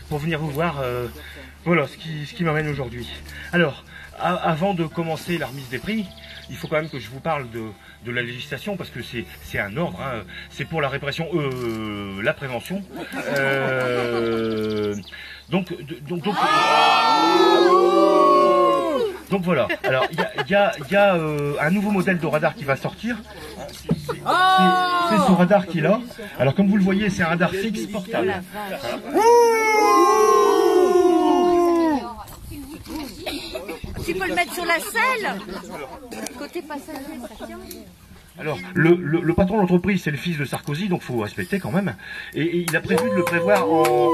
pour venir vous voir, voilà ce qui m'amène aujourd'hui. Alors, avant de commencer la remise des prix, il faut quand même que je vous parle de la législation parce que c'est un ordre, hein, c'est pour la répression, la prévention. Donc voilà. Alors il y a un nouveau modèle de radar qui va sortir. C'est ce radar qui est là. Alors comme vous le voyez, c'est un radar fixe portable. Tu peux le mettre sur la selle. Côté passager, ça tient. Alors, le patron de l'entreprise, c'est le fils de Sarkozy, donc faut respecter quand même. Et il a prévu de le prévoir en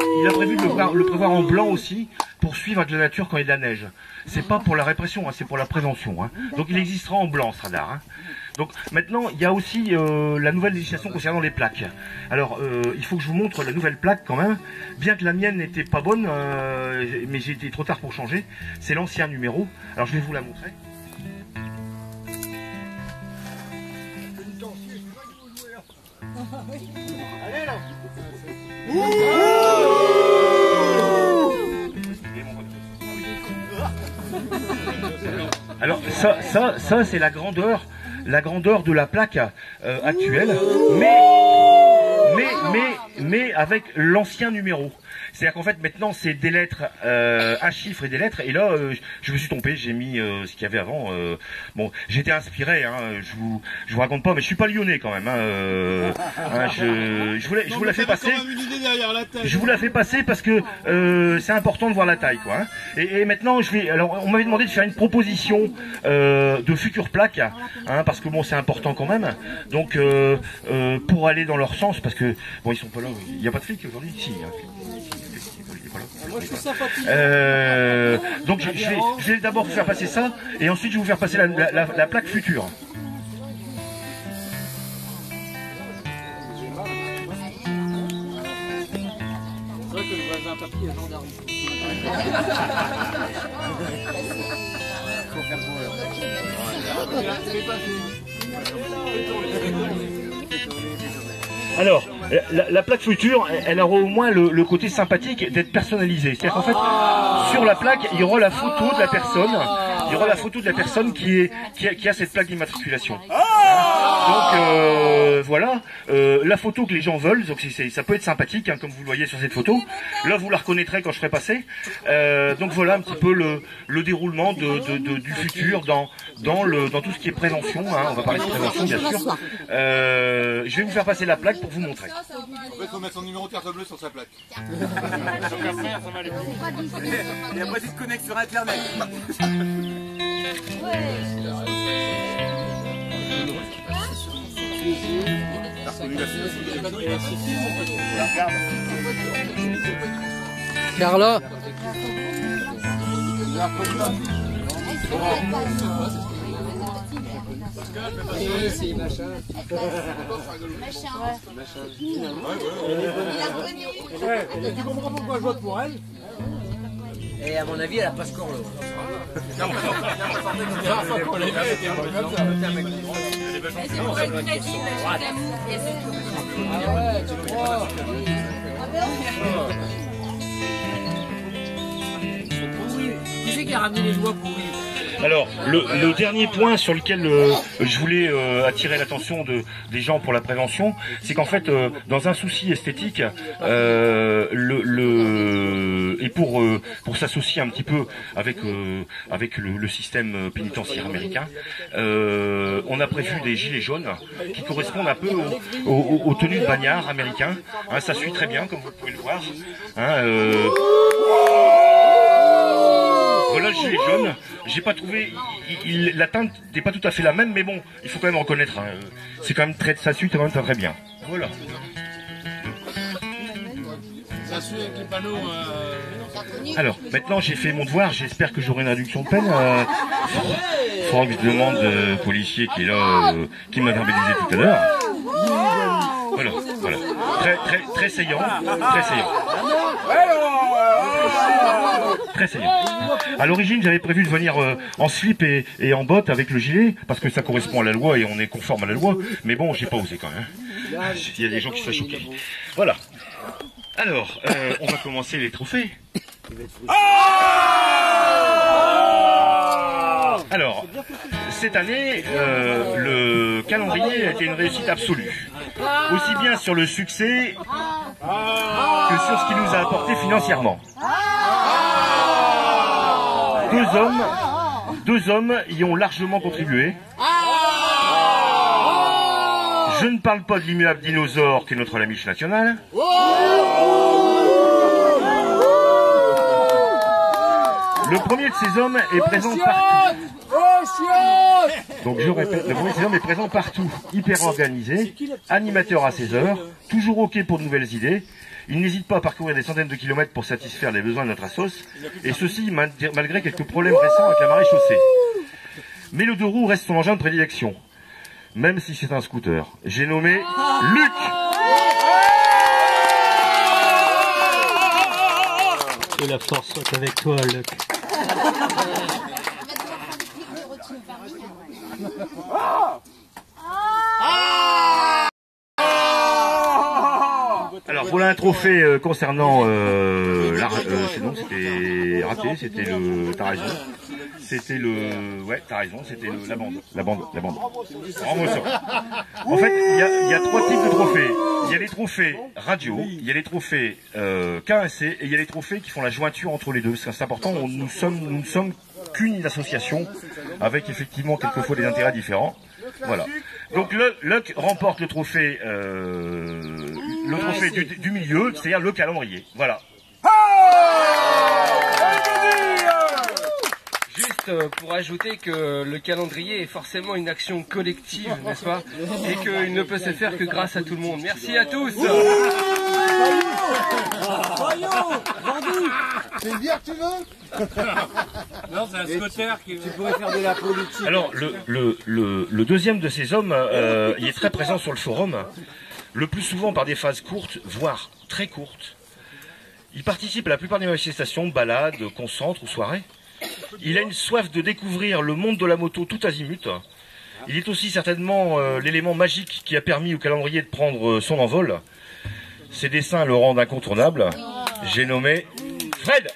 blanc aussi, pour suivre avec la nature quand il y a de la neige. C'est pas pour la répression, hein, c'est pour la prévention. Hein. Donc il existera en blanc ce radar. Hein. Donc maintenant, il y a aussi la nouvelle législation concernant les plaques. Alors, il faut que je vous montre la nouvelle plaque quand même. Bien que la mienne n'était pas bonne, mais j'ai été trop tard pour changer. C'est l'ancien numéro. Alors je vais vous la montrer. Allez là. Alors ça c'est la grandeur de la plaque actuelle, mais avec l'ancien numéro. C'est-à-dire qu'en fait maintenant c'est des lettres, un chiffre et des lettres, et là je me suis trompé, j'ai mis ce qu'il y avait avant. Bon, j'étais inspiré, hein, je vous raconte pas, mais je suis pas lyonnais quand même. Hein, je vous la fais passer. Je vous la fais passer parce que c'est important de voir la taille, quoi. Hein. Et maintenant alors on m'avait demandé de faire une proposition de futures plaques, hein, parce que bon c'est important quand même. Donc pour aller dans leur sens, parce que bon ils sont pas là, il n'y a pas de flics aujourd'hui, si. Hein. Moi, je suis sympathique. Donc je vais d'abord vous faire passer ça et ensuite je vais vous faire passer la plaque future. C'est vrai que le voisin papier est gendarme. Faut faire Alors, la plaque future, elle aura au moins le côté sympathique d'être personnalisée. C'est-à-dire qu'en fait, sur la plaque, il y aura la photo de la personne. Il y aura la photo de la personne qui a cette plaque d'immatriculation. Donc voilà, la photo que les gens veulent, donc ça peut être sympathique, hein, comme vous le voyez sur cette photo. Là, vous la reconnaîtrez quand je ferai passer. Donc voilà un petit peu le déroulement du futur dans tout ce qui est prévention. Hein, on va parler de prévention, bien sûr. Je vais vous faire passer la plaque pour vous montrer. En fait, il faut mettre son numéro de carte bleue sur sa plaque. Et après, tu te connectes sur Internet. Carla. C'est machin. Ouais, tu comprends pourquoi je vote pour elle? Et à mon avis, elle a pas score là. Qui c'est qui a ramené les joies pourries? Alors, le dernier point sur lequel je voulais attirer l'attention des gens pour la prévention, c'est qu'en fait, dans un souci esthétique, et pour s'associer un petit peu avec le système pénitentiaire américain, on a prévu des gilets jaunes qui correspondent un peu aux tenues de bagnards américains. Hein, ça suit très bien, comme vous pouvez le voir. Hein, voilà le gilet jaune, j'ai pas trouvé, la teinte n'est pas tout à fait la même, mais bon, il faut quand même reconnaître, hein, c'est quand même ça suit quand même très bien. Voilà. Ça suit avec les panneaux. Alors, maintenant j'ai fait mon devoir, j'espère que j'aurai une réduction de peine. Il faudra que je demande au policier qui est là, qui m'a verbalisé tout à l'heure. Voilà, voilà. Très saillant, très saillant. Très saillant. À l'origine, j'avais prévu de venir en slip et en botte avec le gilet, parce que ça correspond à la loi et on est conforme à la loi. Mais bon, j'ai pas osé quand même. Il y a des gens qui seraient choqués. Voilà. Alors, on va commencer les trophées. Alors, cette année, le calendrier a été une réussite absolue. Aussi bien sur le succès que sur ce qu'il nous a apporté financièrement. Deux hommes y ont largement contribué. Je ne parle pas de l'immuable dinosaure qui est notre Lamiche nationale. Le premier de ces hommes est présent partout. Donc je répète, le premier de ces hommes est présent partout, hyper organisé, animateur à ses heures, toujours OK pour de nouvelles idées. Il n'hésite pas à parcourir des centaines de kilomètres pour satisfaire les besoins de notre assos, et ceci malgré quelques problèmes récents avec la marée chaussée. Mais le deux roues reste son engin de prédilection, même si c'est un scooter. J'ai nommé Luc. Que la force soit avec toi, Luc. Alors voilà un trophée concernant non, c'était raté, c'était le t'as raison. C'était le ouais, t'as raison, c'était la bande. Bravo ça. En fait, il y a trois types de trophées. Il y a les trophées radio, il y a les trophées KAC et il y a les trophées qui font la jointure entre les deux. C'est important, nous ne sommes qu'une association avec effectivement quelquefois des intérêts différents. Voilà. Donc Luc remporte le trophée du milieu, c'est-à-dire le calendrier. Voilà. Juste pour ajouter que le calendrier est forcément une action collective, n'est-ce pas? Et qu'il ne peut se faire que grâce à tout le monde. Merci à tous. C'est une bière que tu veux? Non, c'est un scooter qui... Tu pourrais faire de la politique. Alors, le deuxième de ces hommes, il est très présent sur le forum, le plus souvent par des phases courtes, voire très courtes. Il participe à la plupart des manifestations, balades, concentres ou soirées. Il a une soif de découvrir le monde de la moto tout azimut. Il est aussi certainement l'élément magique qui a permis au calendrier de prendre son envol. Ses dessins le rendent incontournable. J'ai nommé Fred.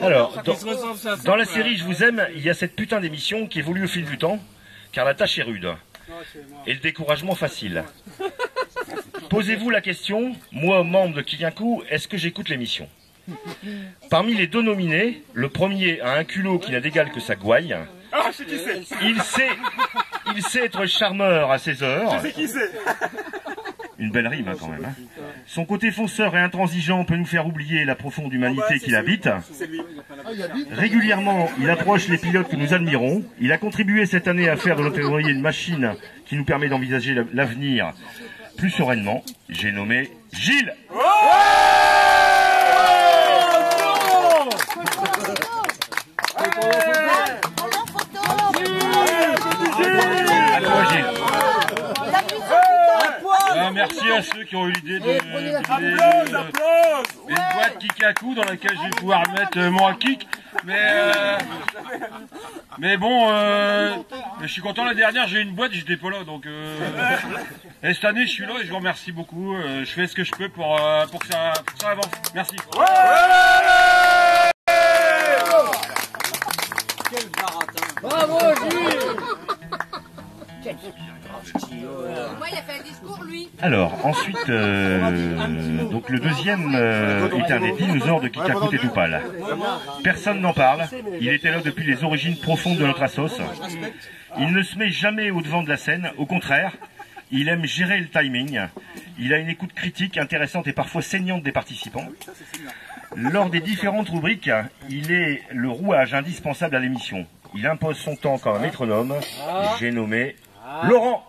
Alors, dans la série Je vous aime, il y a cette putain d'émission qui évolue au fil du temps, car la tâche est rude et le découragement facile. Posez-vous la question, moi, membre de Kilinkou, est-ce que j'écoute l'émission? Parmi les deux nominés, le premier a un culot qui n'a d'égal que sa gouaille. Il sait être charmeur à ses heures. Je sais qui c'est. Une belle rime hein, quand même. Hein. Son côté fonceur et intransigeant peut nous faire oublier la profonde humanité qu'il habite. Régulièrement, il approche les pilotes que nous admirons. Il a contribué cette année à faire de notre calendrier une machine qui nous permet d'envisager l'avenir plus sereinement. J'ai nommé Gilles. Merci à ceux qui ont eu l'idée de une boîte Kikaku dans laquelle je vais pouvoir mettre mon kick. Mais bon, je suis content. La dernière, j'ai eu une boîte, j'étais pas là. Donc, et cette année, je suis là et je vous remercie beaucoup. Je fais ce que je peux pour que ça avance. Merci. Quel baratin. Bravo, Gilles. Moi, il a fait un discours, lui. Alors, ensuite, donc le deuxième est un des dinosaures de Kikaku Tétoupal. Personne n'en parle. Il était là depuis les origines profondes de notre assos. Il ne se met jamais au devant de la scène. Au contraire, Il aime gérer le timing. Il a une écoute critique, intéressante et parfois saignante des participants. Lors des différentes rubriques, il est le rouage indispensable à l'émission. Il impose son temps comme un métronome. J'ai nommé Laurent.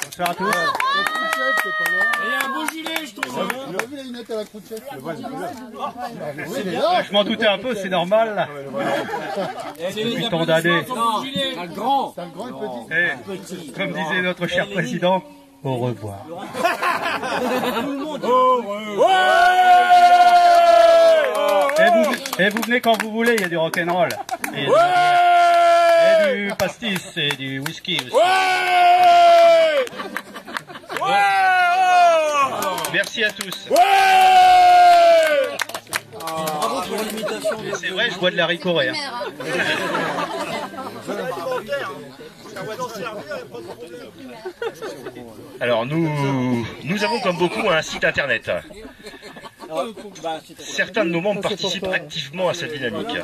Bonsoir à tous. Il y a un beau gilet, je trouve. Tu as vu la lunette à la Crouchette? Je m'en doutais un peu, c'est normal. Depuis tant d'années. Un grand. C'est un grand et petit. Comme disait notre cher président, au revoir. Et vous venez quand vous voulez, il y a du rock'n'roll. Et du pastis et du whisky aussi. Merci à tous. C'est vrai, je bois de la ricorée. Alors nous avons comme beaucoup un site internet. Certains de nos membres participent activement à cette dynamique.